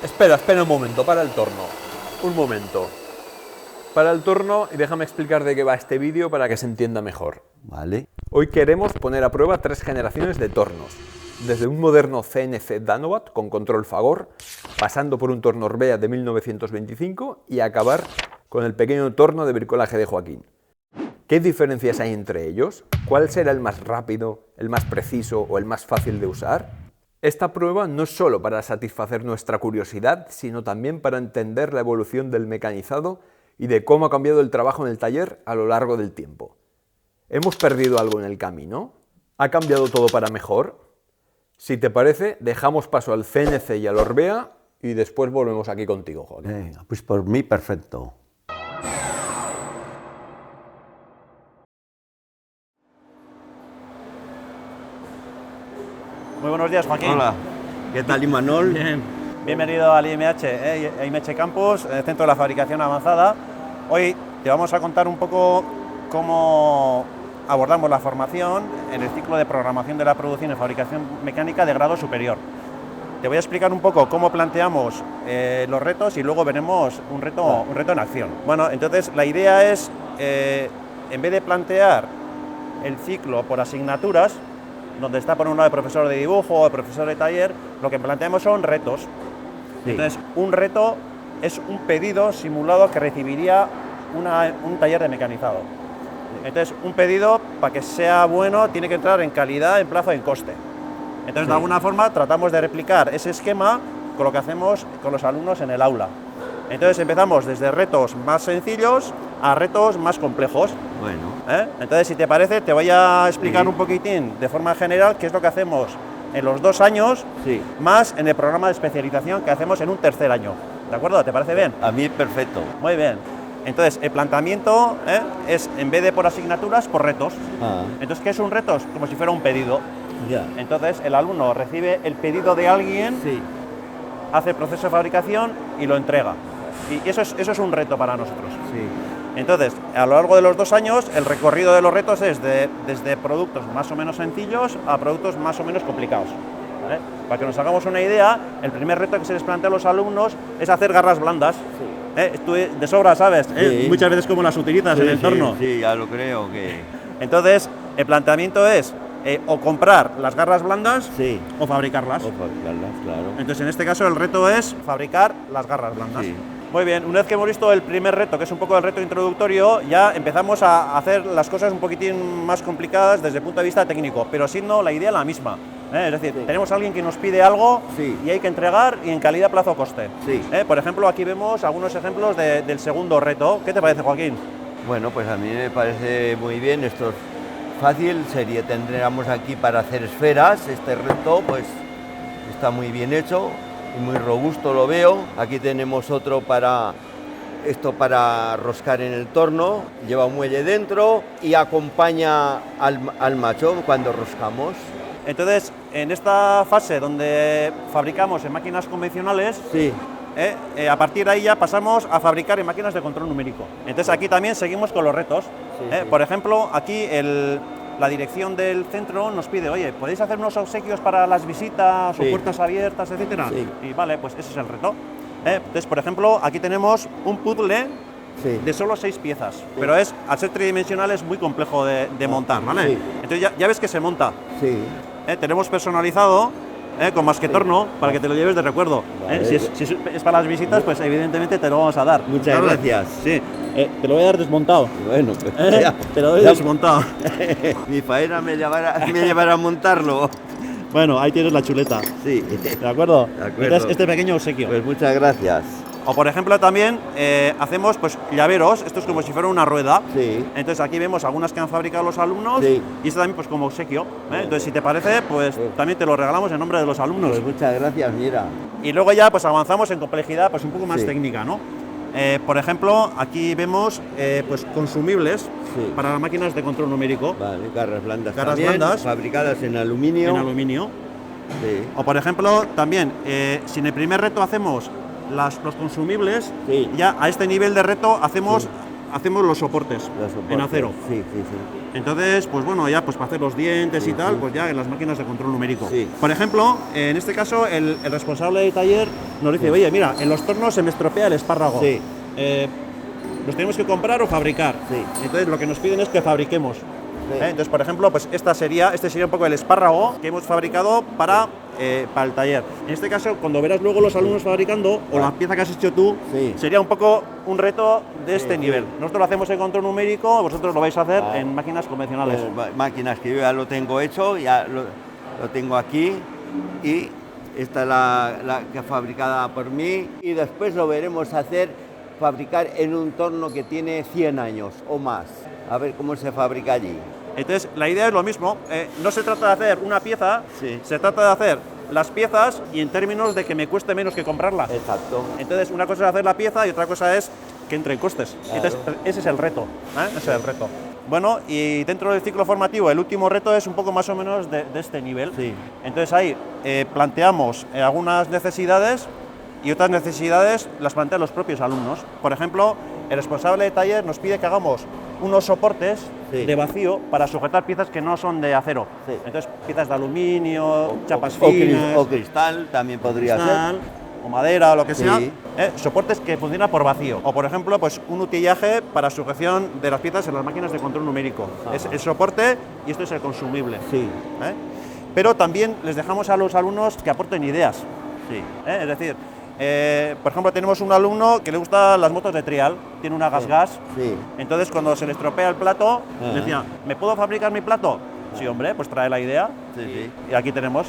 Espera un momento, para el torno. Un momento. Para el torno y déjame explicar de qué va este vídeo para que se entienda mejor. Vale. Hoy queremos poner a prueba 3 generaciones de tornos. Desde un moderno CNC Danobat con control Fagor, pasando por un torno Orbea de 1925 y acabar con el pequeño torno de bricolaje de Joaquín. ¿Qué diferencias hay entre ellos? ¿Cuál será el más rápido, el más preciso o el más fácil de usar? Esta prueba no es solo para satisfacer nuestra curiosidad, sino también para entender la evolución del mecanizado y de cómo ha cambiado el trabajo en el taller a lo largo del tiempo. ¿Hemos perdido algo en el camino? ¿Ha cambiado todo para mejor? Si te parece, dejamos paso al CNC y al Orbea y después volvemos aquí contigo, Joaquín. Pues por mí perfecto. Muy buenos días, Joaquín. Hola, ¿qué tal, Imanol? Bien. Bienvenido al IMH Campus, Centro de la Fabricación Avanzada. Hoy te vamos a contar un poco cómo abordamos la formación en el ciclo de programación de la producción y fabricación mecánica de grado superior. Te voy a explicar un poco cómo planteamos los retos y luego veremos un reto en acción. Bueno, entonces la idea es, en vez de plantear el ciclo por asignaturas, donde está por un lado el profesor de dibujo o el profesor de taller, lo que planteamos son retos. Sí. Entonces, un reto es un pedido simulado que recibiría un taller de mecanizado. Entonces, un pedido, para que sea bueno, tiene que entrar en calidad, en plazo, en coste. Entonces, de alguna forma, tratamos de replicar ese esquema con lo que hacemos con los alumnos en el aula. Entonces, empezamos desde retos más sencillos a retos más complejos. Bueno. Entonces, si te parece, te voy a explicar un poquitín de forma general qué es lo que hacemos en los 2 años, más en el programa de especialización que hacemos en un 3er año. ¿De acuerdo? ¿Te parece bien? A mí perfecto. Muy bien. Entonces, el planteamiento es, en vez de por asignaturas, por retos. Entonces, ¿qué es un reto? Es como si fuera un pedido. Ya. Entonces, el alumno recibe el pedido de alguien, hace el proceso de fabricación y lo entrega. Y eso es un reto para nosotros. Entonces, a lo largo de los 2 años, el recorrido de los retos es desde productos más o menos sencillos a productos más o menos complicados. ¿Vale? Para que nos hagamos una idea, el primer reto que se les plantea a los alumnos es hacer garras blandas. Tú de sobra sabes muchas veces cómo las utilizas en el torno. Sí, ya lo creo que... Entonces, el planteamiento es o comprar las garras blandas o fabricarlas. O fabricarlas, claro. Entonces, en este caso, el reto es fabricar las garras blandas. Muy bien, una vez que hemos visto el primer reto, que es un poco el reto introductorio, ya empezamos a hacer las cosas un poquitín más complicadas desde el punto de vista técnico, pero siendo la idea la misma. Es decir, tenemos a alguien que nos pide algo y hay que entregar y en calidad, plazo, coste. Por ejemplo, aquí vemos algunos ejemplos del segundo reto. ¿Qué te parece, Joaquín? Bueno, pues a mí me parece muy bien. Esto es fácil, tendríamos aquí para hacer esferas. Este reto pues está muy bien hecho y muy robusto, lo veo. Aquí tenemos otro para roscar en el torno, lleva un muelle dentro y acompaña al macho cuando roscamos. Entonces, en esta fase donde fabricamos en máquinas convencionales, a partir de ahí ya pasamos a fabricar en máquinas de control numérico. Entonces aquí también seguimos con los retos. Por ejemplo, aquí la dirección del centro nos pide, oye, ¿podéis hacer unos obsequios para las visitas o puertas abiertas, etcétera? Y vale, pues ese es el reto. Entonces, por ejemplo, aquí tenemos un puzzle de solo 6 piezas, pero al ser tridimensional es muy complejo de montar, ¿vale? Entonces ya ves que se monta. Tenemos personalizado con masquetorno para que te lo lleves de recuerdo. Si es para las visitas, pues evidentemente te lo vamos a dar. Muchas gracias. Te lo voy a dar desmontado. Bueno, pues te lo doy desmontado. Mi faena me llevará a montarlo. Bueno, ahí tienes la chuleta. ¿De acuerdo? De acuerdo. Entonces, este pequeño obsequio. Pues muchas gracias. O por ejemplo también hacemos pues llaveros, esto es como si fuera una rueda. Entonces aquí vemos algunas que han fabricado los alumnos y esto también pues como obsequio. Entonces si te parece, pues también te lo regalamos en nombre de los alumnos. Pues muchas gracias, mira. Y luego ya pues avanzamos en complejidad pues un poco más técnica, ¿no? Por ejemplo, aquí vemos pues consumibles para las máquinas de control numérico. Vale, garras blandas fabricadas en aluminio. O por ejemplo, también, si en el primer reto hacemos los consumibles, ya a este nivel de reto hacemos los soportes en acero. Entonces, pues bueno, ya pues para hacer los dientes y tal, pues ya en las máquinas de control numérico. Sí. Por ejemplo, en este caso, el responsable de taller nos dice, oye, mira, en los tornos se me estropea el espárrago. Sí. ¿Los tenemos que comprar o fabricar? Sí. Entonces, lo que nos piden es que fabriquemos. Entonces, por ejemplo, pues este sería un poco el espárrago que hemos fabricado para el taller. En este caso, cuando verás luego los alumnos fabricando, o la pieza que has hecho tú, sería un poco un reto de este nivel. Nosotros lo hacemos en control numérico, vosotros lo vais a hacer en máquinas convencionales. Máquinas que yo ya lo tengo hecho, ya lo tengo aquí, y esta es la que fabricada por mí, y después lo veremos fabricar en un torno que tiene 100 años o más, a ver cómo se fabrica allí. Entonces, la idea es lo mismo, no se trata de hacer una pieza, se trata de hacer las piezas y en términos de que me cueste menos que comprarla. Exacto. Entonces, una cosa es hacer la pieza y otra cosa es que entre en costes. Claro. Entonces, ese es el reto, ese es el reto. Bueno, y dentro del ciclo formativo, el último reto es un poco más o menos de este nivel. Sí. Entonces, ahí planteamos algunas necesidades y otras necesidades las plantean los propios alumnos. Por ejemplo, el responsable de taller nos pide que hagamos unos soportes de vacío para sujetar piezas que no son de acero. Sí. Entonces, piezas de aluminio, chapas finas, o cristal también podría ser. o madera o lo que sea, Sí. soportes que funcionan por vacío. O por ejemplo, pues un utillaje para sujeción de las piezas en las máquinas de control numérico. Es el soporte y esto es el consumible. Sí. Pero también les dejamos a los alumnos que aporten ideas. Sí. Es decir, por ejemplo, tenemos un alumno que le gustan las motos de trial, tiene una gas. Sí. Entonces, cuando se le estropea el plato, decía, ¿me puedo fabricar mi plato? Sí, hombre, pues trae la idea y aquí tenemos.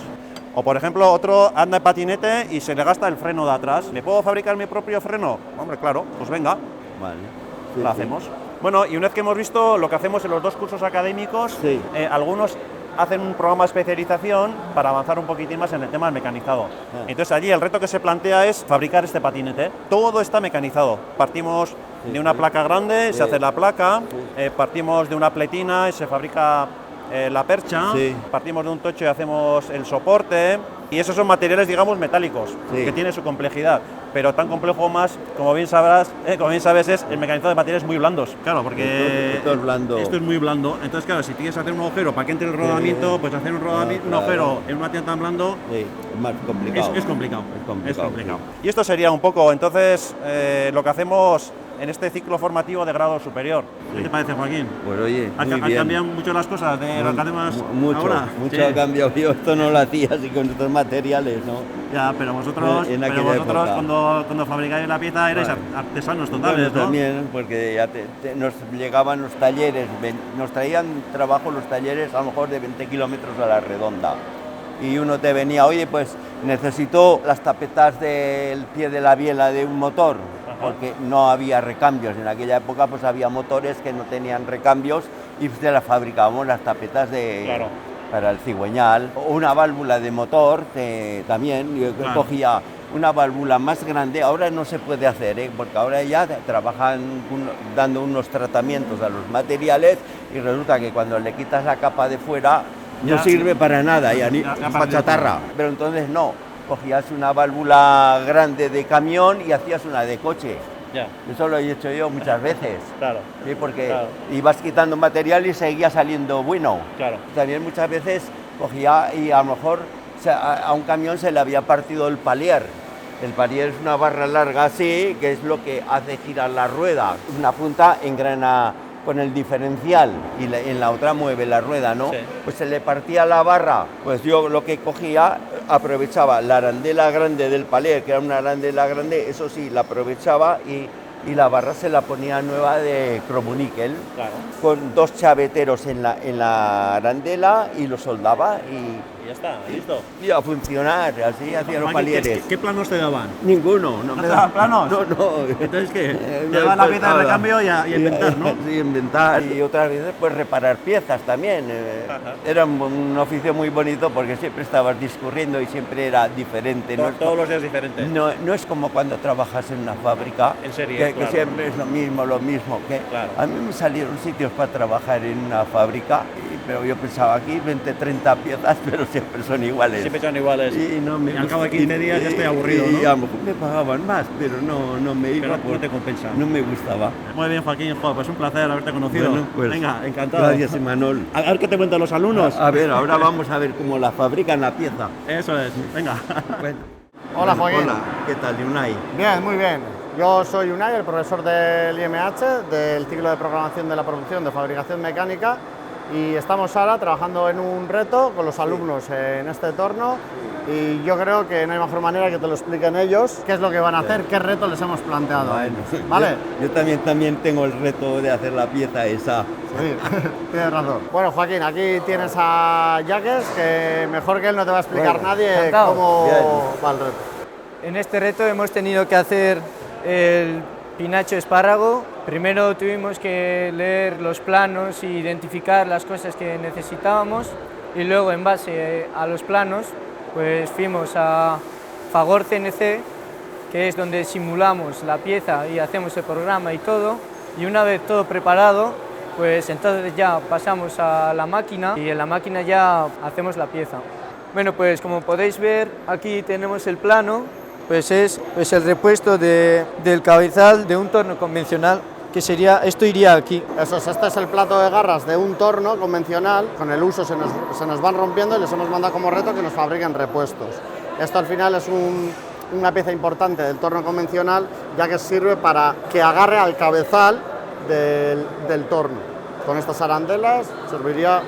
O por ejemplo, otro anda en patinete y se le gasta el freno de atrás. ¿Le puedo fabricar mi propio freno? Hombre, claro, pues venga, Vale. lo hacemos. Bueno, y una vez que hemos visto lo que hacemos en los dos cursos académicos, algunos hacen un programa de especialización para avanzar un poquitín más en el tema del mecanizado. Entonces allí el reto que se plantea es fabricar este patinete. Todo está mecanizado. Partimos de una placa grande, se hace la placa, partimos de una pletina y se fabrica la percha, partimos de un tocho y hacemos el soporte, y esos son materiales, digamos, metálicos, que tienen su complejidad, pero tan complejo más, como bien sabes, es el mecanizado de materiales muy blandos. Claro, porque esto es blando. Esto es muy blando. Entonces, claro, si tienes que hacer un agujero para que entre el rodamiento, pues hacer un agujero en un material tan blando es más complicado. Es complicado. Es complicado. Y esto sería un poco, entonces, lo que hacemos en este ciclo formativo de grado superior. ¿Qué te parece, Joaquín? Pues oye, ¿Han cambiado mucho las cosas de los que hacemos ahora? Mucho ha cambiado. Yo esto no lo hacía así con estos materiales, ¿no? Ya, pero vosotros cuando fabricáis la pieza erais artesanos totales, ¿no? También, porque ya nos llegaban los talleres, nos traían trabajo los talleres a lo mejor de 20 kilómetros a la redonda. Y uno te venía, oye, pues necesito las tapetas del pie de la biela de un motor, porque no había recambios. En aquella época pues había motores que no tenían recambios y se las fabricábamos las tapetas para el cigüeñal. O una válvula de motor también, yo cogía una válvula más grande. Ahora no se puede hacer, porque ahora ya trabajan dando unos tratamientos a los materiales y resulta que cuando le quitas la capa de fuera no sirve para nada, ya para chatarra. Pero entonces no, cogías una válvula grande de camión y hacías una de coche. Eso lo he hecho yo muchas veces. Sí, porque ibas quitando material y seguía saliendo bueno. También muchas veces cogía y a lo mejor a un camión se le había partido el palier. El palier es una barra larga así, que es lo que hace girar la rueda. Una punta engrana con el diferencial y en la otra mueve la rueda, ¿no? Pues se le partía la barra, pues yo lo que cogía, aprovechaba la arandela grande del palier, que era una arandela grande, eso sí, la aprovechaba y la barra se la ponía nueva de cromoníquel, con dos chaveteros en la arandela y lo soldaba y ya está, listo. Y a funcionar, así hacía los palieres. ¿Qué planos te daban? Ninguno. ¿No te daban planos? No. Entonces, ¿qué? Te daban la pieza de recambio y a inventar, ¿no? Sí, inventar. Y otras veces, pues reparar piezas también. Era un oficio muy bonito porque siempre estabas discurriendo y siempre era diferente. Todos los días diferente. No es como cuando trabajas en una fábrica. En serie, que siempre es lo mismo. A mí me salieron sitios para trabajar en una fábrica pero yo pensaba aquí 20, 30 piezas, pero siempre son iguales. Siempre son iguales. Y no me al cabo de 15 días ya estoy aburrido, y ¿no? a lo mejor me pagaban más, pero no me iba, Pero no te compensa. no me gustaba. Muy bien, Joaquín, pues un placer haberte conocido. Bueno, pues, venga, encantado. Gracias, Imanol. A ver qué te cuentan los alumnos. A ver, ahora vamos a ver cómo la fabrican la pieza. Eso es, venga. Bueno. Hola, Joaquín. Hola, ¿qué tal, Unai? Bien, muy bien. Yo soy Unai, el profesor del IMH, del ciclo de programación de la producción de fabricación mecánica, y estamos ahora trabajando en un reto con los alumnos en este torno, y yo creo que no hay mejor manera que te lo expliquen ellos qué es lo que van a hacer, qué reto les hemos planteado. Bueno, ¿Vale? Yo también tengo el reto de hacer la pieza esa. Sí, tienes razón. Bueno, Joaquín, aquí tienes a Jaques, que mejor que él no te va a explicar nadie encantado. cómo Bien. va el reto. En este reto hemos tenido que hacer el pinacho espárrago. Primero tuvimos que leer los planos e identificar las cosas que necesitábamos, y luego, en base a los planos, pues fuimos a Fagor CNC, que es donde simulamos la pieza y hacemos el programa y todo, y una vez todo preparado, pues entonces ya pasamos a la máquina y en la máquina ya hacemos la pieza. Bueno, pues como podéis ver, aquí tenemos el plano, pues es el repuesto del cabezal de un torno convencional, que sería, esto iría aquí. Eso es, este es el plato de garras de un torno convencional. Con el uso se nos van rompiendo y les hemos mandado como reto que nos fabriquen repuestos. Esto al final es una pieza importante del torno convencional, ya que sirve para que agarre al cabezal del torno. Con estas arandelas serviría,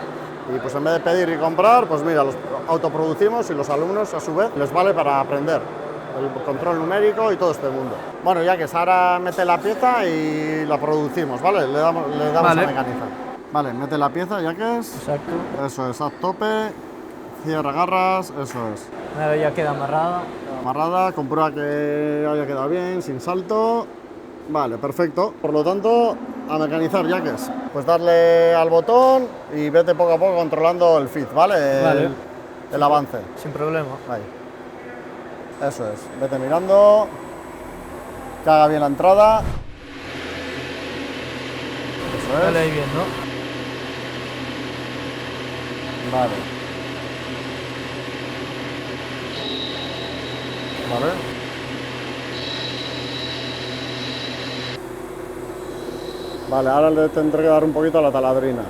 y pues en vez de pedir y comprar, pues mira, los autoproducimos, y los alumnos a su vez les vale para aprender el control numérico y todo este mundo. Bueno, ya que Sara mete la pieza y la producimos, ¿vale? Le damos Vale. a mecanizar. Vale, mete la pieza, ya que es. Exacto. Eso es, a tope, cierra garras, eso es. Ahora ya queda amarrada. Amarrada, comprueba que haya quedado bien, sin salto. Vale, perfecto. Por lo tanto, a mecanizar, ya que es. Pues darle al botón y vete poco a poco controlando el fit, ¿vale? Vale. El avance. Sin problema. Ahí. Eso es. Vete mirando. Que haga bien la entrada. Eso es. Vale, ahí bien, ¿no? Vale. Vale. Vale, ahora le tendré que dar un poquito a la taladrina.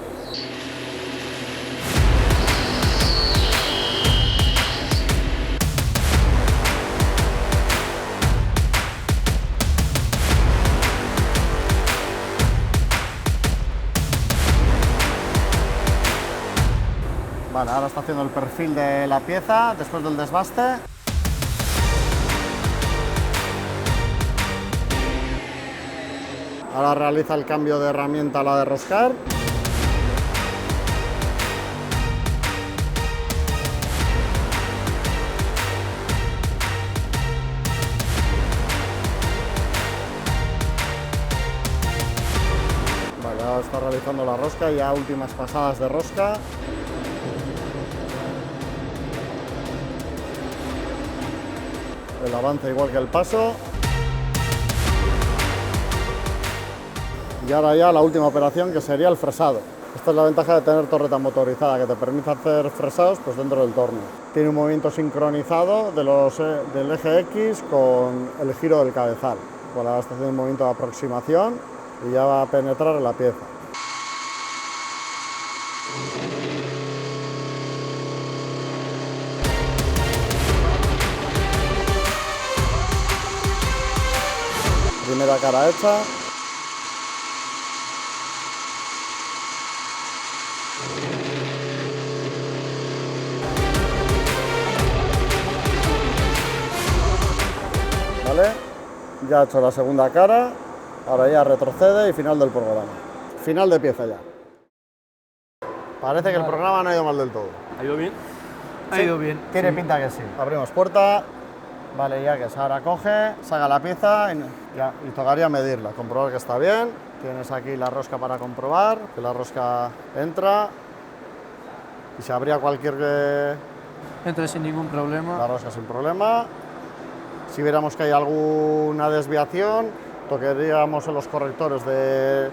Vale, ahora está haciendo el perfil de la pieza después del desbaste. Ahora realiza el cambio de herramienta a la de roscar. Vale, ahora está realizando la rosca, ya últimas pasadas de rosca. El avance igual que el paso. Y ahora ya la última operación, que sería el fresado. Esta es la ventaja de tener torreta motorizada, que te permite hacer fresados pues dentro del torno. Tiene un movimiento sincronizado del eje X con el giro del cabezal. Pues ahora está haciendo un movimiento de aproximación y ya va a penetrar en la pieza. Primera cara hecha. ¿Vale? Ya ha hecho la segunda cara, ahora ya retrocede y final del programa. Final de pieza ya. Parece que el programa no ha ido mal del todo. ¿Ha ido bien? Ha ido bien. Tiene pinta que sí. Abrimos puerta, vale, ya que Sara coge, saca la pieza y tocaría medirla, comprobar que está bien. Tienes aquí la rosca para comprobar que la rosca entra, y si habría cualquier Entra sin ningún problema. la rosca sin problema. Si viéramos que hay alguna desviación, tocaríamos en los correctores de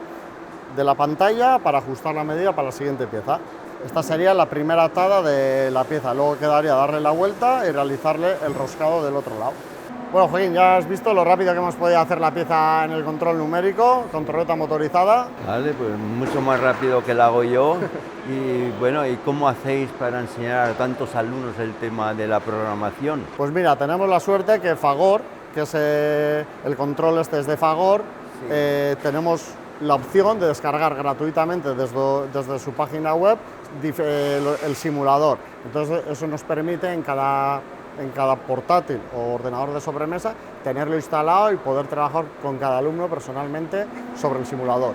la pantalla para ajustar la medida para la siguiente pieza. Esta sería la primera atada de la pieza, luego quedaría darle la vuelta y realizarle el roscado del otro lado. Bueno, Joaquín, ya has visto lo rápido que hemos podido hacer la pieza en el control numérico, con torreta motorizada. Vale, pues mucho más rápido que la hago yo. Y bueno, ¿y cómo hacéis para enseñar a tantos alumnos el tema de la programación? Pues mira, tenemos la suerte que Fagor, que es el control este es de Fagor, tenemos la opción de descargar gratuitamente desde su página web el simulador. Entonces eso nos permite en cada portátil o ordenador de sobremesa tenerlo instalado y poder trabajar con cada alumno personalmente sobre el simulador.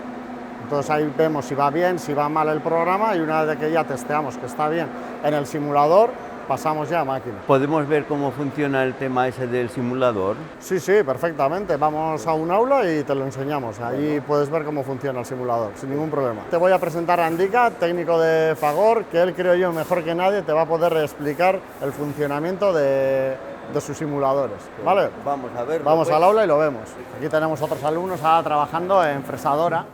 Entonces ahí vemos si va bien, si va mal el programa, y una vez que ya testeamos que está bien en el simulador, pasamos ya a máquina. ¿Podemos ver cómo funciona el tema ese del simulador? Sí, perfectamente. Vamos a un aula y te lo enseñamos. Ahí puedes ver cómo funciona el simulador, sin ningún problema. Te voy a presentar a Andika, técnico de Fagor, que él, creo yo, mejor que nadie, te va a poder explicar el funcionamiento de sus simuladores. ¿Vale? Vamos a ver. Vamos al aula y lo vemos. Aquí tenemos otros alumnos ahora trabajando en fresadora.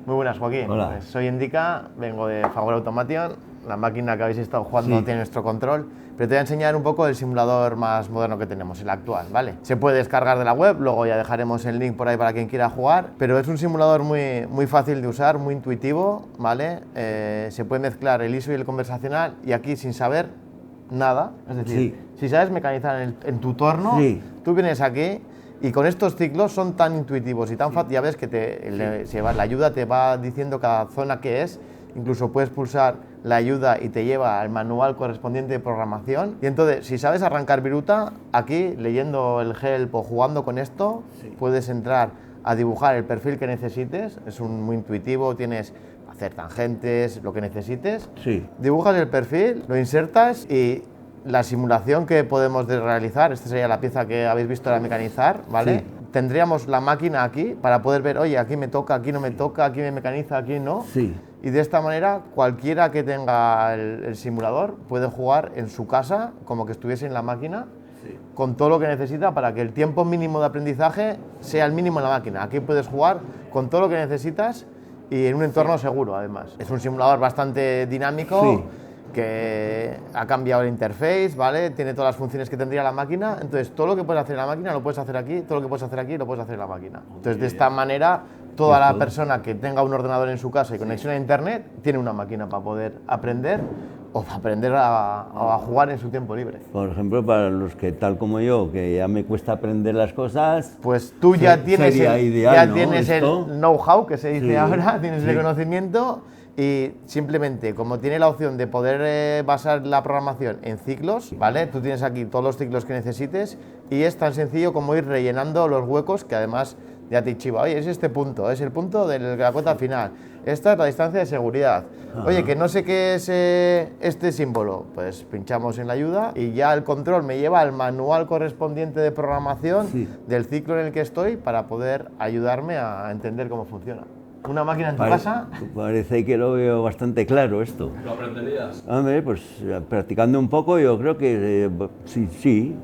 Muy buenas, Joaquín. Hola. Pues soy Andika, vengo de Fagor Automation. La máquina que habéis estado jugando tiene nuestro control, pero te voy a enseñar un poco el simulador más moderno que tenemos, el actual, ¿vale? Se puede descargar de la web, luego ya dejaremos el link por ahí para quien quiera jugar, pero es un simulador muy fácil de usar, muy intuitivo, ¿vale? Se puede mezclar el ISO y el conversacional, y aquí sin saber nada, es decir, si sabes mecanizar en tu torno, tú vienes aquí y con estos ciclos son tan intuitivos y tan fáciles, ya ves que la ayuda te va diciendo cada zona que es, incluso puedes pulsar la ayuda y te lleva al manual correspondiente de programación. Y entonces, si sabes arrancar viruta, aquí leyendo el help o jugando con esto, puedes entrar a dibujar el perfil que necesites. Es muy intuitivo, tienes hacer tangentes, lo que necesites. Dibujas el perfil, lo insertas y la simulación que podemos realizar, esta sería la pieza que habéis visto de mecanizar, ¿vale? Tendríamos la máquina aquí para poder ver, oye, aquí me toca, aquí no me toca, aquí me mecaniza, aquí no. Y de esta manera, cualquiera que tenga el simulador puede jugar en su casa, como que estuviese en la máquina, con todo lo que necesita para que el tiempo mínimo de aprendizaje sea el mínimo en la máquina. Aquí puedes jugar con todo lo que necesitas y en un entorno seguro, además. Es un simulador bastante dinámico, que ha cambiado el interface, ¿vale? Tiene todas las funciones que tendría la máquina, entonces todo lo que puedes hacer en la máquina lo puedes hacer aquí, todo lo que puedes hacer aquí lo puedes hacer en la máquina. Entonces de esta manera, toda la persona que tenga un ordenador en su casa y conexión a internet, tiene una máquina para poder aprender o aprender a jugar en su tiempo libre. Por ejemplo, para los que, tal como yo, que ya me cuesta aprender las cosas, pues tú ya tienes tienes el know-how, que se dice ahora, tienes el conocimiento. Y simplemente, como tiene la opción de poder basar la programación en ciclos, ¿vale? Tú tienes aquí todos los ciclos que necesites y es tan sencillo como ir rellenando los huecos, que además ya te chiva, oye, es este punto, es el punto de la cuenta final, esta es la distancia de seguridad, oye, que no sé qué es este símbolo, pues pinchamos en la ayuda y ya el control me lleva al manual correspondiente de programación del ciclo en el que estoy para poder ayudarme a entender cómo funciona. Una máquina en tu casa. Parece que lo veo bastante claro esto. ¿Lo aprenderías? Hombre, pues practicando un poco yo creo que sí.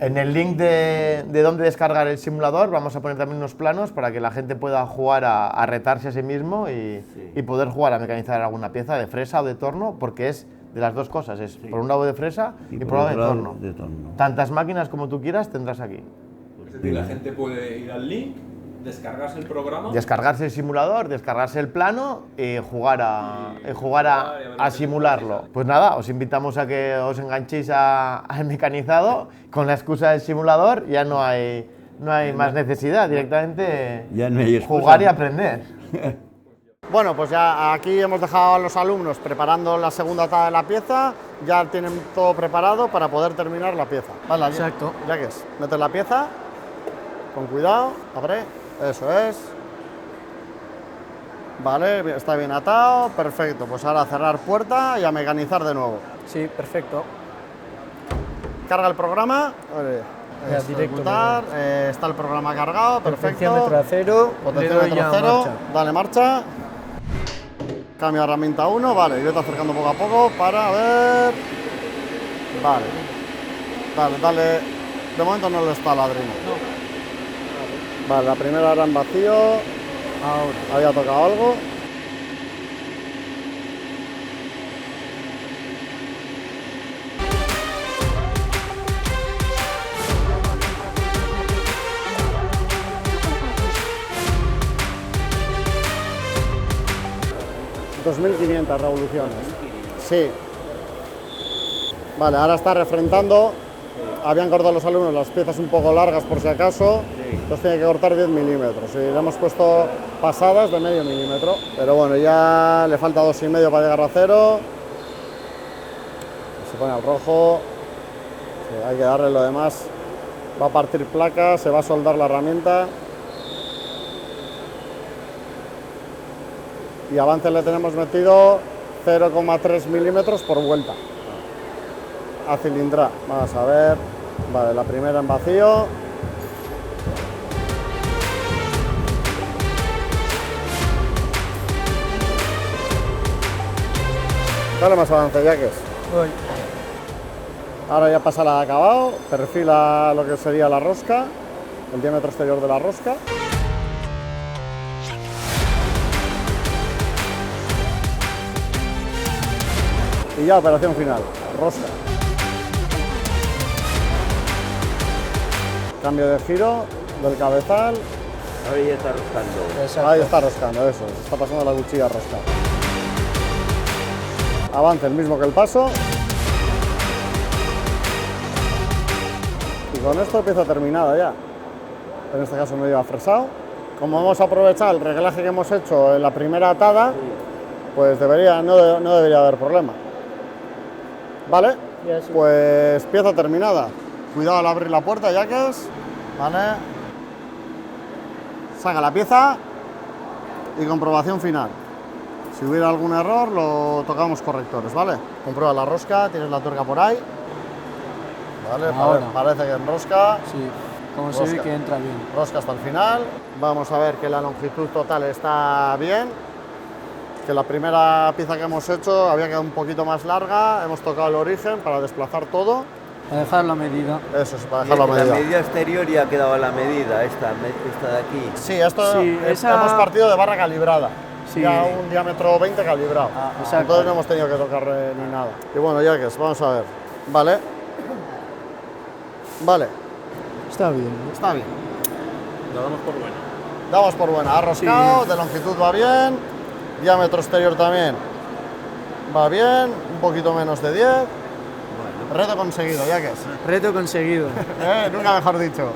En el link de dónde descargar el simulador vamos a poner también unos planos para que la gente pueda jugar a retarse a sí mismo y poder jugar a mecanizar alguna pieza de fresa o de torno, porque es de las dos cosas, es por un lado de fresa y por un lado de torno. Tantas máquinas como tú quieras tendrás aquí. Es decir, la gente puede ir al link, descargarse el programa, descargarse el simulador, descargarse el plano y jugar a simularlo. Pues nada, os invitamos a que os enganchéis al mecanizado. Con la excusa del simulador ya no hay más necesidad, directamente ya no hay jugar y aprender. Bueno, pues ya aquí hemos dejado a los alumnos preparando la segunda atada de la pieza, ya tienen todo preparado para poder terminar la pieza. Vale, exacto. Ya que es, metes la pieza, con cuidado, abre. Eso es. Vale, está bien atado, perfecto. Pues ahora a cerrar puerta y a mecanizar de nuevo. Sí, perfecto. Carga el programa. Ya, directo. Está el programa cargado, perfecto. Potenciómetro a cero. Potenciómetro a cero. Marcha. Dale marcha. Cambio a herramienta 1. Vale, y vete acercando poco a poco para ver. Vale. Dale. De momento no le está ladrino. No. Vale, la primera era en vacío. Ahora. Había tocado algo. 2.500 revoluciones. Sí. Vale, ahora está refrentando. Habían cortado los alumnos las piezas un poco largas por si acaso, entonces tiene que cortar 10 milímetros. Y le hemos puesto pasadas de medio milímetro, pero bueno, ya le falta 2,5 para llegar a 0. Se pone al rojo, sí, hay que darle lo demás. Va a partir placas, se va a soldar la herramienta. Y avance le tenemos metido 0,3 milímetros por vuelta. A cilindrar, vamos a ver, vale, la primera en vacío. Dale más avance, Yaques. Voy. Ahora ya pasa la de acabado, perfila lo que sería la rosca, el diámetro exterior de la rosca. Y ya operación final, rosca. Cambio de giro del cabezal. Ahora ya está roscando. Ahí está roscando, eso, se está pasando la cuchilla a roscar. Avance el mismo que el paso. Y con esto pieza terminada ya. En este caso medio afresado. Como hemos aprovechado el reglaje que hemos hecho en la primera atada, pues no debería haber problema. ¿Vale? Pues pieza terminada. Cuidado al abrir la puerta, Yaques. ¿Vale? Saca la pieza y comprobación final. Si hubiera algún error, lo tocamos correctores, ¿vale? Comprueba la rosca, tienes la tuerca por ahí. ¿Vale? Parece que enrosca. Sí, como se ve que entra bien. Rosca hasta el final. Vamos a ver que la longitud total está bien. Que la primera pieza que hemos hecho había quedado un poquito más larga. Hemos tocado el origen para desplazar todo. Para dejar la medida. Eso es, para dejar la medida. La medida exterior ya ha quedado a la medida, esta de aquí. Sí, esto Sí, hemos partido de barra calibrada. Sí. Ya un diámetro 20 calibrado. exacto. Entonces no hemos tenido que tocar ni nada. Y bueno, Yaques, vamos a ver. Vale. Vale, Está bien. está bien. Lo damos por bueno. Damos por buena. Ha roscado, de longitud va bien. Diámetro exterior también va bien. Un poquito menos de 10. Reto conseguido, Yaques. Reto conseguido. Nunca mejor dicho.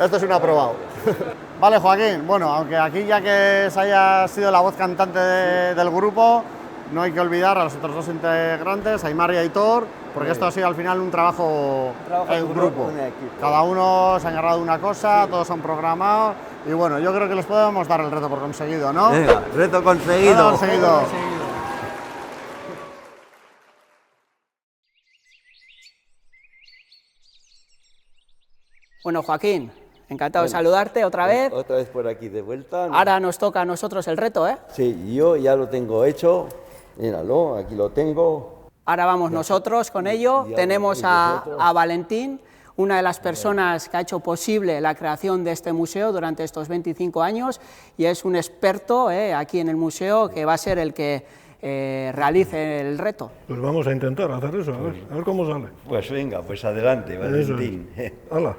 Esto es un aprobado. Vale, Joaquín. Bueno, aunque aquí Yaques haya sido la voz cantante del grupo, no hay que olvidar a los otros dos integrantes, Aimar y Aitor, porque esto ha sido al final un trabajo en grupo. Cada uno se ha encargado de una cosa, todos han programado y bueno, yo creo que les podemos dar el reto por conseguido, ¿no? Venga, reto conseguido. Reto conseguido. Bueno, Joaquín, encantado de saludarte otra vez. Otra vez por aquí de vuelta. Ahora nos toca a nosotros el reto, ¿eh? Sí, yo ya lo tengo hecho. Míralo, aquí lo tengo. Ahora vamos nosotros con ello. Ya Tenemos vosotros. a Valentín, una de las personas que ha hecho posible la creación de este museo durante estos 25 años y es un experto aquí en el museo que va a ser el que realice el reto. Pues vamos a intentar hacer eso, a ver cómo sale. Pues venga, pues adelante, Valentín. ¡Hala!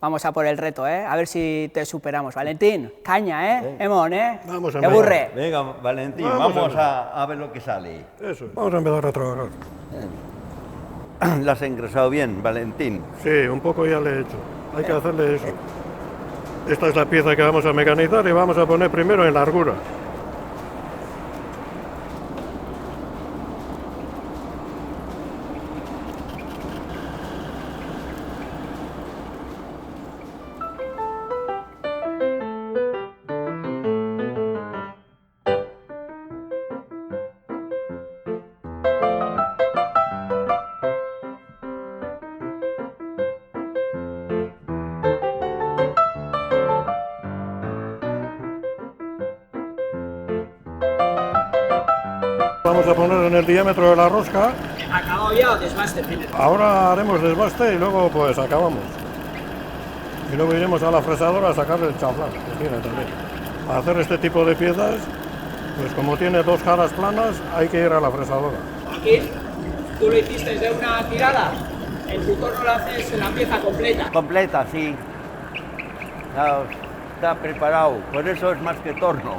Vamos a por el reto, a ver si te superamos. Valentín, caña, Emón, Vamos a ¡Que empezar. burre! Venga, Valentín, Vamos vamos a ver lo que sale. Eso, vamos a empezar a trabajar. ¿La has ingresado bien, Valentín? Sí, un poco ya le he hecho. Hay que hacerle eso. Esta es la pieza que vamos a mecanizar y vamos a poner primero en largura. Vamos a poner en el diámetro de la rosca. ¿Acabado ya o desbaste? Ahora haremos desbaste y luego pues acabamos. Y luego iremos a la fresadora a sacarle el chaflán, que tiene también. Para hacer este tipo de piezas, pues como tiene dos caras planas, hay que ir a la fresadora. Aquí, tú lo hiciste de una tirada, el tutor no lo haces en la pieza completa. Completa, sí. Ya está preparado, por eso es más que torno.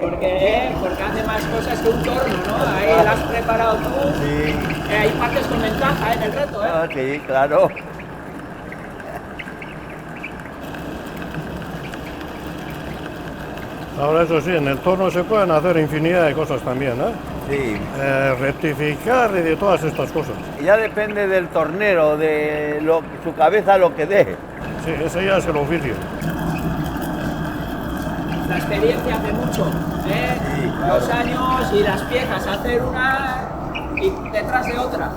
Porque hace más cosas que un torno, ¿no? Ahí lo has preparado tú. Sí. Hay partes con ventaja en el reto, ¿eh? Ah, sí, claro. Ahora eso sí, en el torno se pueden hacer infinidad de cosas también, ¿eh? Sí. Rectificar y de todas estas cosas. Ya depende del tornero, de su cabeza lo que dé. Sí, ese ya es el oficio. La experiencia hace mucho, ¿eh? Sí, claro. Los años y las piezas, hacer una y detrás de otra.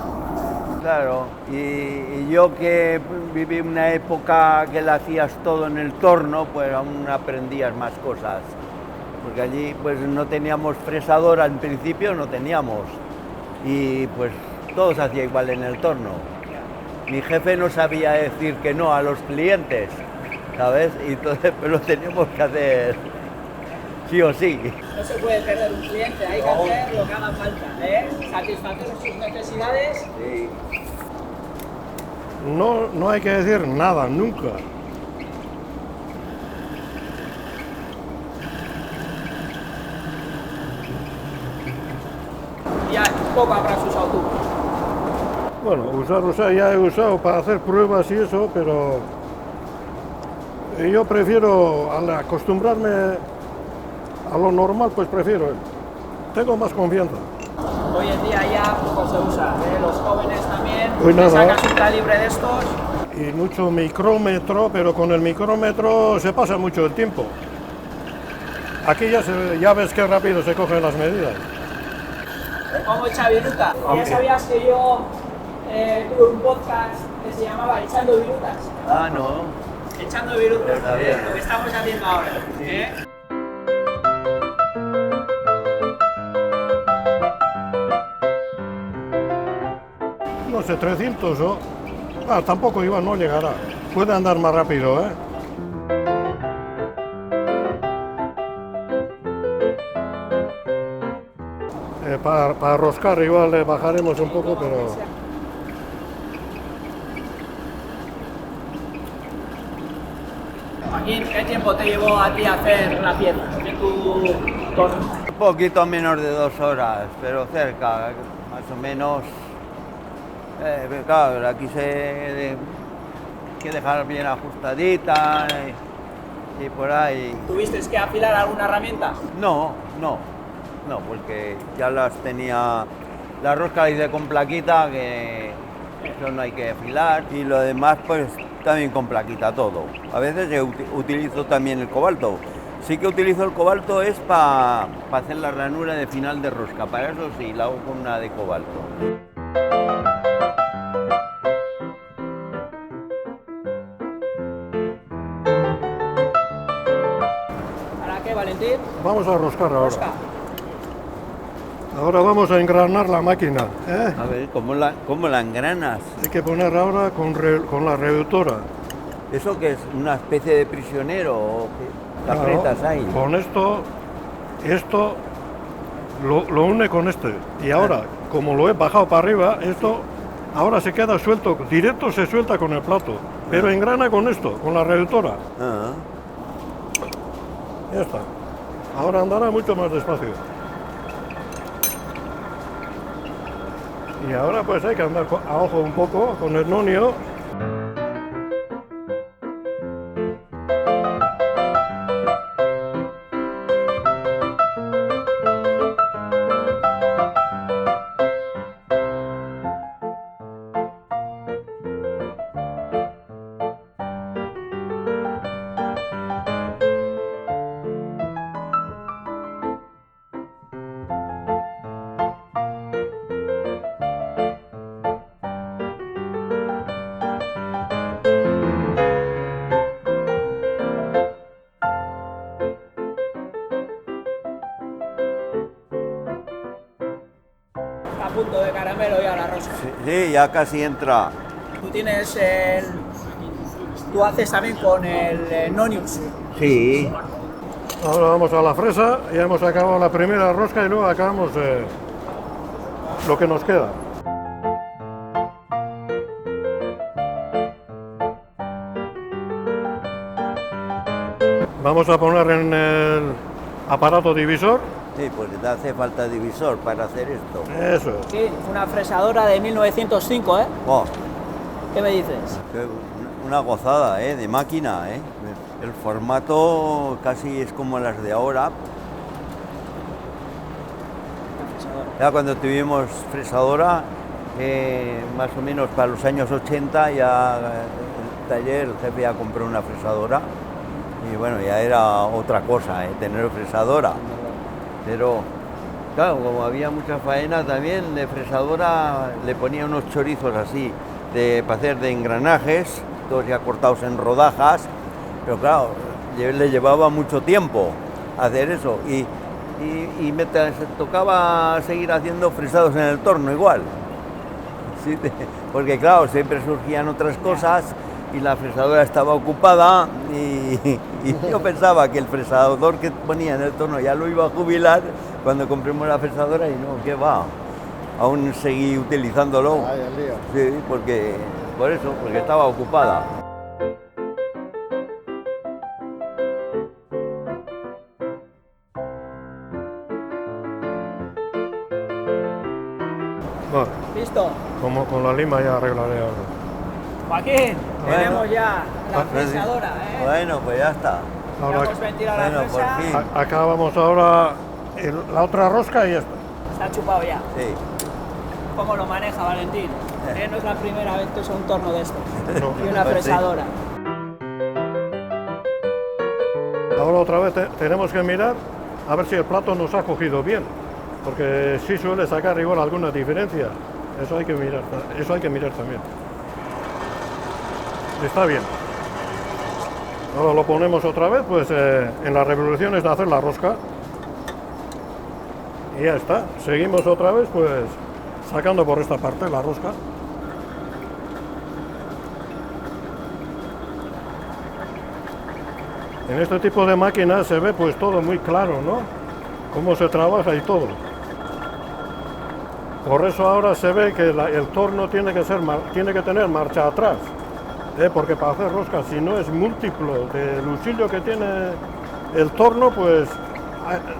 Claro, y yo que viví una época que la hacías todo en el torno, pues aún aprendías más cosas. Porque allí pues no teníamos fresadora, en principio no teníamos. Y pues todo se hacía igual en el torno. Mi jefe no sabía decir que no a los clientes, ¿sabes? Y entonces pues lo teníamos que hacer sí o sí. No se puede perder un cliente, hay que hacer lo que haga falta, ¿eh? Satisfacer sus necesidades. Sí. No hay que decir nada, nunca. Ya poco habrás usado tú. Bueno, usar, ya he usado para hacer pruebas y eso, pero yo prefiero, al acostumbrarme a lo normal, pues prefiero. Tengo más confianza. Hoy en día ya poco se usa, ¿eh? Los jóvenes también. Pues Te nada. sacas un calibre de estos. Y mucho micrómetro, pero con el micrómetro se pasa mucho el tiempo. Aquí ya ves qué rápido se cogen las medidas. Como Chaviruta. Ya sabías que yo tuve un podcast que se llamaba Echando Virutas. Ah, no. Echando Virutas, Está bien. lo que estamos haciendo ahora. ¿eh? No sé, 300 o... tampoco igual no llegará. Puede andar más rápido, ¿eh? Para roscar igual le bajaremos un poco, pero... Joaquín, ¿qué tiempo te llevó a ti a hacer la pieza de tu torno? Un poquito menos de 2 horas, pero cerca, más o menos. Pero claro, aquí hay que dejar bien ajustadita y por ahí. ¿Tuviste que afilar alguna herramienta? No, porque ya las tenía. La rosca la hice con plaquita, que eso no hay que afilar, y lo demás pues también con plaquita todo. A veces utilizo también el cobalto. Sí que utilizo el cobalto es para hacer la ranura de final de rosca, para eso sí, la hago con una de cobalto. ¿Para qué, Valentín? Vamos a roscar ahora. Rosca. Ahora vamos a engranar la máquina, ¿eh? A ver, ¿cómo la engranas? Hay que poner ahora con la reductora. ¿Eso qué es? ¿Una especie de prisionero o qué? ¿La aprietas ahí? Con esto lo une con este. Y ahora, como lo he bajado para arriba, esto ahora se queda suelto, directo se suelta con el plato. Pero engrana con esto, con la reductora. Ah, Ya está. Ahora andará mucho más despacio. Y ahora pues hay que andar a ojo un poco con el nonio. A punto de caramelo ya la rosca. sí, ya casi entra. Tú tienes el... Tú haces también con el Nonius. Sí. Ahora vamos a la fresa, ya hemos acabado la primera rosca y luego acabamos lo que nos queda. Vamos a poner aparato divisor. Sí, porque te hace falta divisor para hacer esto. Eso es. Sí, una fresadora de 1905, ¿eh? Oh, ¿Qué me dices? una gozada, de máquina, El formato casi es como las de ahora. Ya cuando tuvimos fresadora, más o menos para los años 80, ya el taller, el jefe ya compró una fresadora y bueno, ya era otra cosa, tener fresadora. Pero claro, como había mucha faena también, de fresadora le ponía unos chorizos así, para hacer de engranajes, todos ya cortados en rodajas, pero claro, le llevaba mucho tiempo hacer eso y me tocaba seguir haciendo fresados en el torno igual. Sí, porque claro, siempre surgían otras cosas y la fresadora estaba ocupada y yo pensaba que el fresador que ponía en el torno ya lo iba a jubilar cuando compremos la fresadora y no, ¿qué va? Aún seguí utilizándolo. Ay, el lío. Sí, porque estaba ocupada. Bueno, ¿Listo? como con la lima ya arreglaré algo. Joaquín, Bueno. tenemos ya la fresadora, ¿eh? Bueno, pues ya está. Ahora, Vamos a ventilar la Bueno, por fresa. fin. acabamos ahora la otra rosca y ya está. Está chupado ya. Sí. ¿Cómo lo maneja Valentín? No es la primera vez que usa un torno de estos. No. Y una Pues sí. fresadora. Ahora otra vez tenemos que mirar a ver si el plato nos ha cogido bien, porque sí suele sacar igual alguna diferencia. Eso hay que mirar también. Está bien. Ahora lo ponemos otra vez, pues en las revoluciones de hacer la rosca. Y ya está. Seguimos otra vez, pues sacando por esta parte la rosca. En este tipo de máquinas se ve pues todo muy claro, ¿no? Cómo se trabaja y todo. Por eso ahora se ve que el torno tiene que tener marcha atrás, porque para hacer roscas, si no es múltiplo del usillo que tiene el torno, pues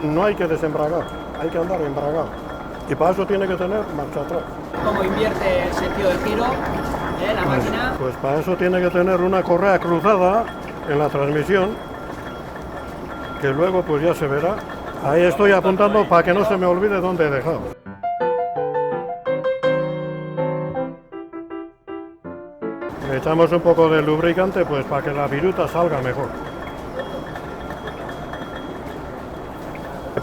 no hay que desembragar, hay que andar embragado. Y para eso tiene que tener marcha atrás. ¿Cómo invierte el sentido de giro la máquina? Pues para eso tiene que tener una correa cruzada en la transmisión, que luego pues ya se verá. Ahí estoy apuntando para que no se me olvide dónde he dejado. Le echamos un poco de lubricante pues para que la viruta salga mejor.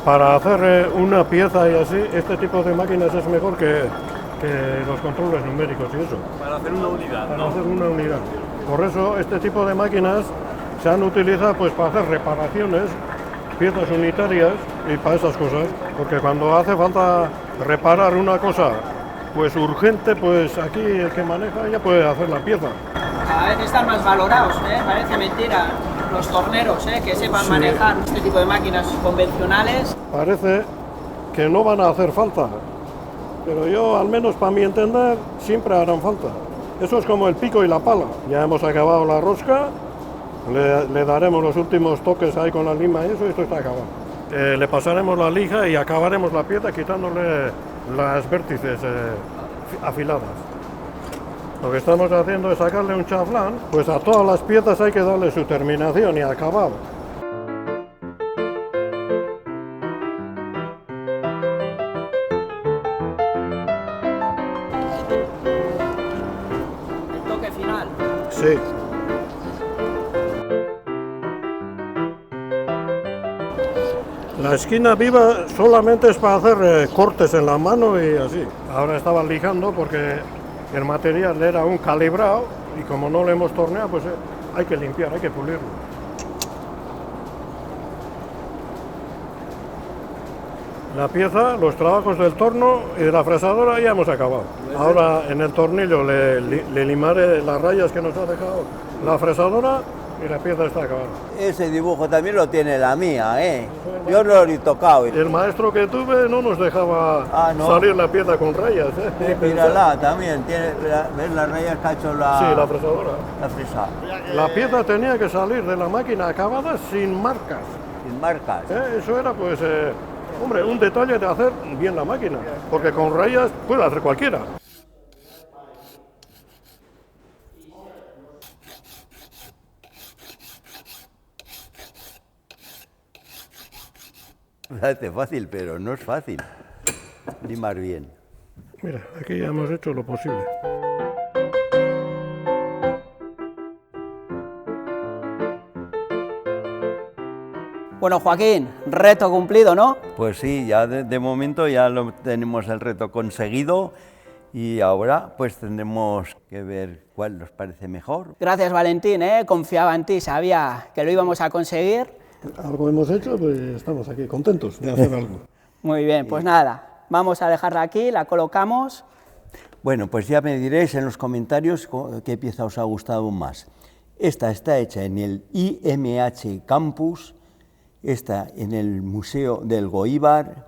Para hacer una pieza y así, este tipo de máquinas es mejor que los controles numéricos y eso. Para hacer una unidad, Para ¿no? hacer una unidad. Por eso este tipo de máquinas se han utilizado pues para hacer reparaciones, piezas unitarias y para esas cosas, porque cuando hace falta reparar una cosa pues urgente, pues aquí el que maneja ya puede hacer la pieza. Cada vez están más valorados, parece mentira. Los torneros, que sepan manejar este tipo de máquinas convencionales. Parece que no van a hacer falta, pero yo, al menos para mi entender, siempre harán falta. Eso es como el pico y la pala. Ya hemos acabado la rosca, le daremos los últimos toques ahí con la lima y eso, esto está acabado. Le pasaremos la lija y acabaremos la pieza quitándole las vértices afiladas. Lo que estamos haciendo es sacarle un chaflán, pues a todas las piezas hay que darle su terminación y acabado. El toque final. Sí. La esquina viva solamente es para hacer cortes en la mano y así. Ahora estaban lijando porque el material era un calibrado y como no lo hemos torneado, pues hay que limpiar, hay que pulirlo. La pieza, los trabajos del torno y de la fresadora ya hemos acabado. Ahora en el tornillo le limaré las rayas que nos ha dejado la fresadora y la pieza está acabada. Ese dibujo también lo tiene la mía, Yo no lo he tocado. El maestro que tuve no nos dejaba ¿no? salir la pieza con rayas. Mírala, también tiene, ¿ves las rayas que ha hecho la... Sí, la fresadora. La fresa. La pieza tenía que salir de la máquina acabada sin marcas. sin marcas. Eso era, pues, hombre, un detalle de hacer bien la máquina, porque con rayas puede hacer cualquiera. Parece fácil, pero no es fácil limar bien. Mira, aquí ya hemos hecho lo posible. Bueno, Joaquín, reto cumplido, ¿no? Pues sí, ya de momento ya tenemos el reto conseguido y ahora pues tendremos que ver cuál nos parece mejor. Gracias, Valentín, confiaba en ti, sabía que lo íbamos a conseguir. Algo hemos hecho, pues estamos aquí contentos de hacer algo. Muy bien, pues nada, vamos a dejarla aquí, la colocamos. Bueno, pues ya me diréis en los comentarios qué pieza os ha gustado más. Esta está hecha en el IMH Campus, esta en el Museo del Goíbar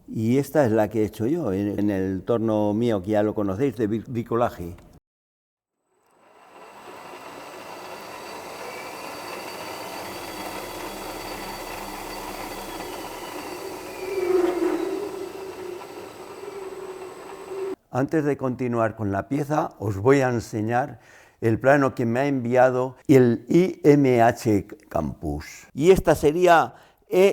y esta es la que he hecho yo en el torno mío, que ya lo conocéis, de bricolaje. Antes de continuar con la pieza, os voy a enseñar el plano que me ha enviado el IMH Campus. Y esta sería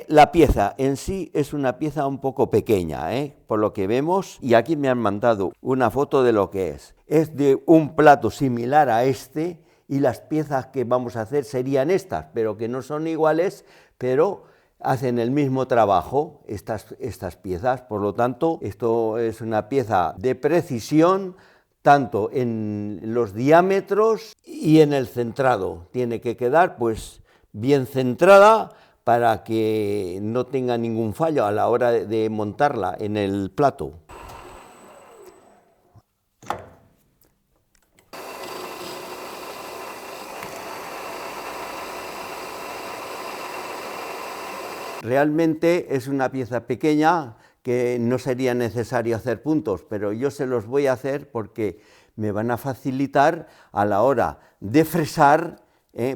la pieza. En sí es una pieza un poco pequeña, por lo que vemos. Y aquí me han mandado una foto de lo que es. Es de un plato similar a este y las piezas que vamos a hacer serían estas, pero que no son iguales, pero hacen el mismo trabajo estas piezas. Por lo tanto, esto es una pieza de precisión, tanto en los diámetros y en el centrado. Tiene que quedar pues bien centrada para que no tenga ningún fallo a la hora de montarla en el plato. Realmente es una pieza pequeña que no sería necesario hacer puntos, pero yo se los voy a hacer porque me van a facilitar a la hora de fresar,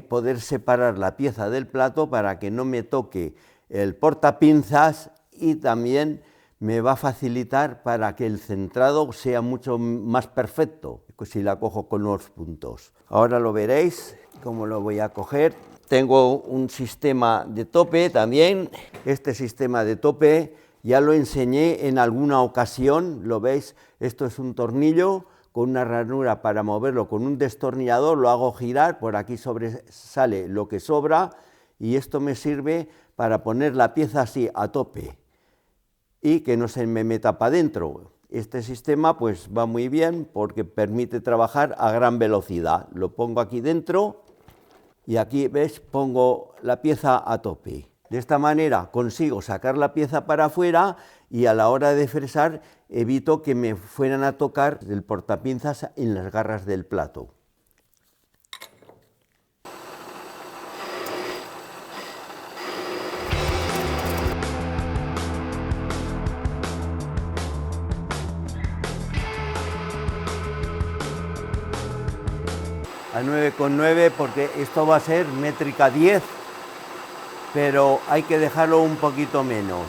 poder separar la pieza del plato para que no me toque el portapinzas y también me va a facilitar para que el centrado sea mucho más perfecto si la cojo con los puntos. Ahora lo veréis cómo lo voy a coger. Tengo un sistema de tope también. Este sistema de tope ya lo enseñé en alguna ocasión, lo veis, esto es un tornillo con una ranura para moverlo con un destornillador, lo hago girar, por aquí sobresale lo que sobra y esto me sirve para poner la pieza así a tope y que no se me meta para adentro. Este sistema pues va muy bien porque permite trabajar a gran velocidad. Lo pongo aquí dentro y aquí, ¿ves?, pongo la pieza a tope. De esta manera consigo sacar la pieza para afuera y a la hora de fresar evito que me fueran a tocar el portapinzas en las garras del plato. A 9,9 porque esto va a ser métrica 10, pero hay que dejarlo un poquito menos.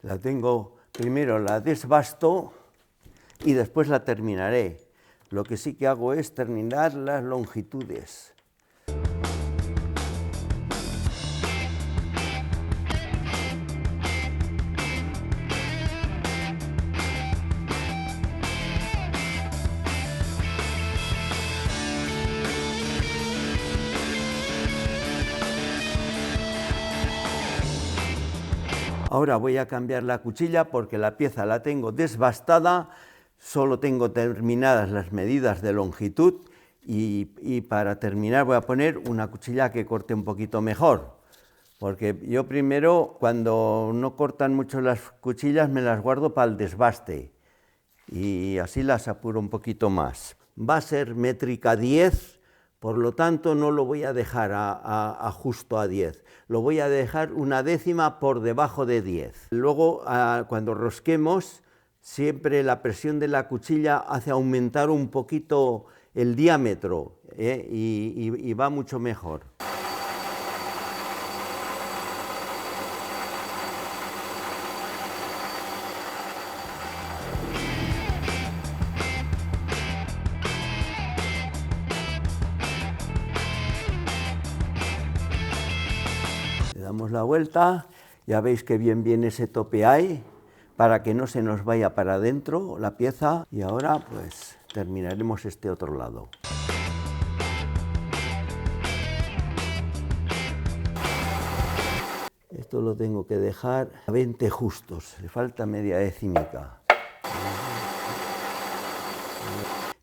La tengo, primero la desbasto y después la terminaré. Lo que sí que hago es terminar las longitudes. Ahora voy a cambiar la cuchilla porque la pieza la tengo desbastada, solo tengo terminadas las medidas de longitud y para terminar voy a poner una cuchilla que corte un poquito mejor, porque yo primero cuando no cortan mucho las cuchillas me las guardo para el desbaste y así las apuro un poquito más. Va a ser métrica 10. Por lo tanto, no lo voy a dejar a justo a 10, lo voy a dejar una décima por debajo de 10. Luego, cuando rosquemos, siempre la presión de la cuchilla hace aumentar un poquito el diámetro. y va mucho mejor. Le damos la vuelta, ya veis que bien viene ese tope ahí, para que no se nos vaya para adentro la pieza, y ahora pues terminaremos este otro lado. Esto lo tengo que dejar a 20 justos, le falta media decímica.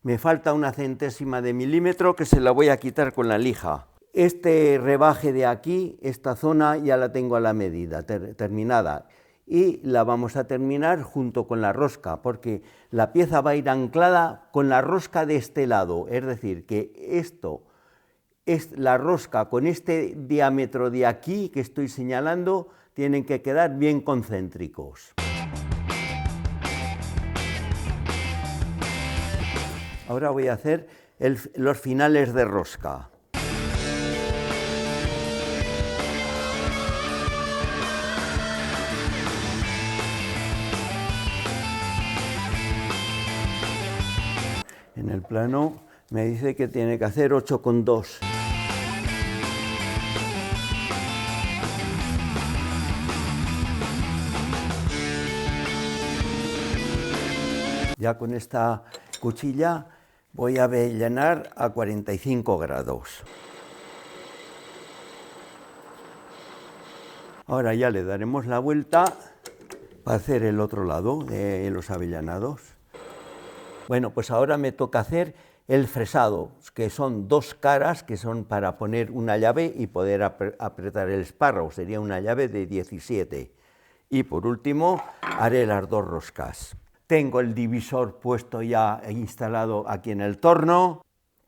Me falta una centésima de milímetro que se la voy a quitar con la lija. Este rebaje de aquí, esta zona ya la tengo a la medida, terminada. Y la vamos a terminar junto con la rosca, porque la pieza va a ir anclada con la rosca de este lado, es decir, que esto es la rosca con este diámetro de aquí que estoy señalando, tienen que quedar bien concéntricos. Ahora voy a hacer los finales de rosca. En el plano me dice que tiene que hacer 8,2. Ya con esta cuchilla voy a avellanar a 45 grados. Ahora ya le daremos la vuelta para hacer el otro lado de los avellanados. Bueno, pues ahora me toca hacer el fresado, que son dos caras que son para poner una llave y poder apretar el espárrago, sería una llave de 17. Y por último haré las dos roscas. Tengo el divisor puesto ya instalado aquí en el torno,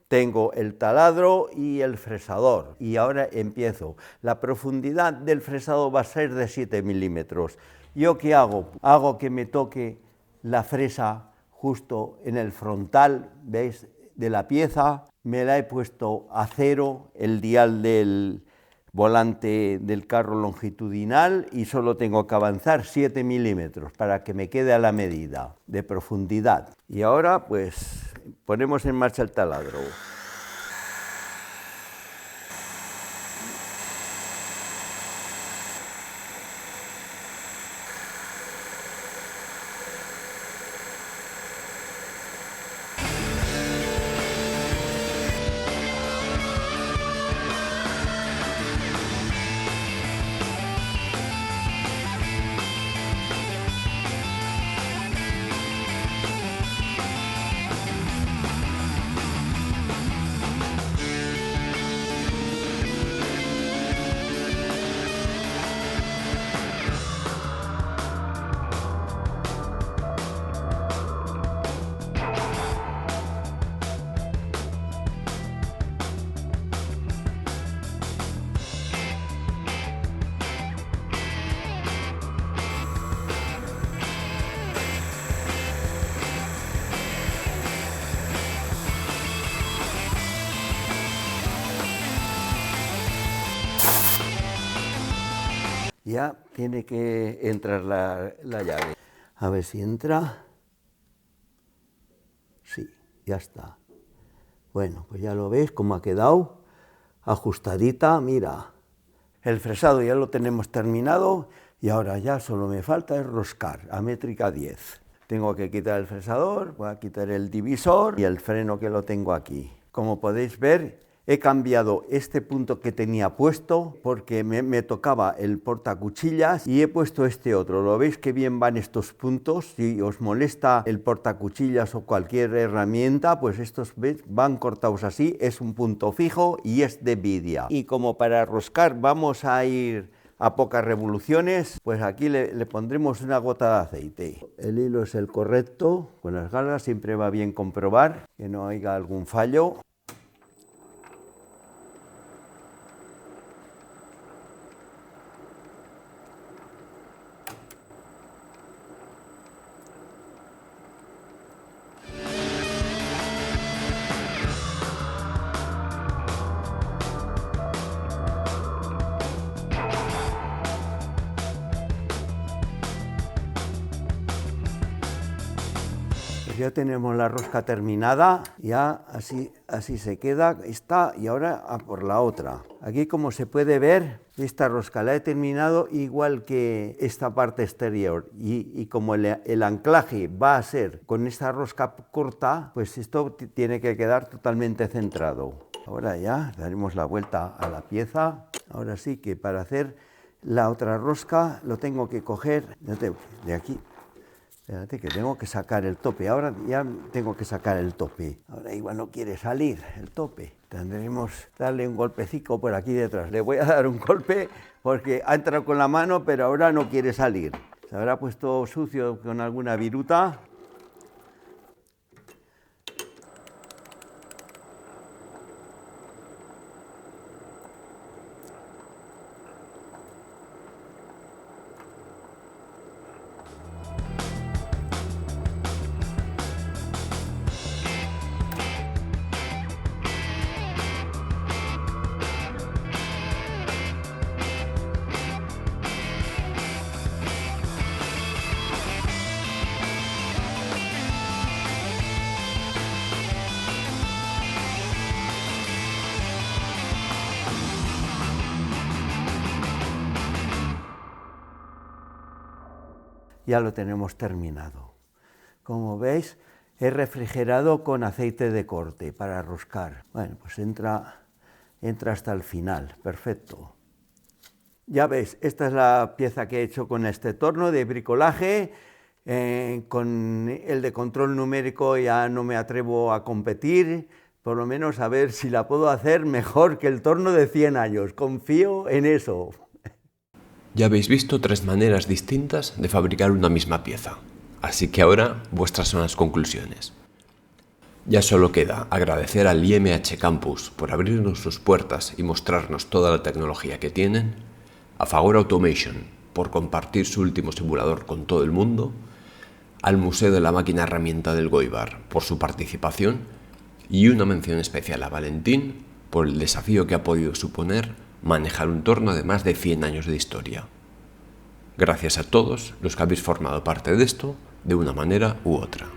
tengo el taladro y el fresador. Y ahora empiezo. La profundidad del fresado va a ser de 7 milímetros. ¿Yo qué hago? Hago que me toque la fresa justo en el frontal, ¿veis?, de la pieza. Me la he puesto a 0, el dial del volante del carro longitudinal, y solo tengo que avanzar 7 milímetros para que me quede a la medida de profundidad. Y ahora pues ponemos en marcha el taladro. Ya tiene que entrar la llave. A ver si entra. Sí, ya está. Bueno, pues ya lo veis cómo ha quedado. Ajustadita, mira. El fresado ya lo tenemos terminado y ahora ya solo me falta es roscar a métrica 10. Tengo que quitar el fresador, voy a quitar el divisor y el freno que lo tengo aquí. Como podéis ver, he cambiado este punto que tenía puesto porque me tocaba el portacuchillas y he puesto este otro. ¿Lo veis que bien van estos puntos? Si os molesta el portacuchillas o cualquier herramienta, pues estos van cortados así, es un punto fijo y es de vidia. Y como para roscar vamos a ir a pocas revoluciones, pues aquí le pondremos una gota de aceite. El hilo es el correcto, con las galgas siempre va bien comprobar que no haya algún fallo. ya tenemos la rosca terminada, ya así se queda, está, y ahora a por la otra. Aquí, como se puede ver, esta rosca la he terminado igual que esta parte exterior, y como el anclaje va a ser con esta rosca corta, pues esto tiene que quedar totalmente centrado. Ahora ya daremos la vuelta a la pieza. Ahora sí que para hacer la otra rosca lo tengo que coger de aquí. Espérate que tengo que sacar el tope, ahora ya tengo que sacar el tope. Ahora igual no quiere salir el tope. Tendremos que darle un golpecito por aquí detrás. Le voy a dar un golpe porque ha entrado con la mano, pero ahora no quiere salir. Se habrá puesto sucio con alguna viruta. Ya lo tenemos terminado. Como veis, he refrigerado con aceite de corte para roscar. Bueno, pues entra hasta el final, perfecto. Ya veis, esta es la pieza que he hecho con este torno de bricolaje. Con el de control numérico ya no me atrevo a competir, por lo menos a ver si la puedo hacer mejor que el torno de 100 años. Confío en eso. Ya habéis visto 3 maneras distintas de fabricar una misma pieza, así que ahora vuestras son las conclusiones. Ya solo queda agradecer al IMH Campus por abrirnos sus puertas y mostrarnos toda la tecnología que tienen, a Fagor Automation por compartir su último simulador con todo el mundo, al Museo de la Máquina Herramienta del Goibar por su participación y una mención especial a Valentín por el desafío que ha podido suponer manejar un torno de más de 100 años de historia. Gracias a todos los que habéis formado parte de esto de una manera u otra.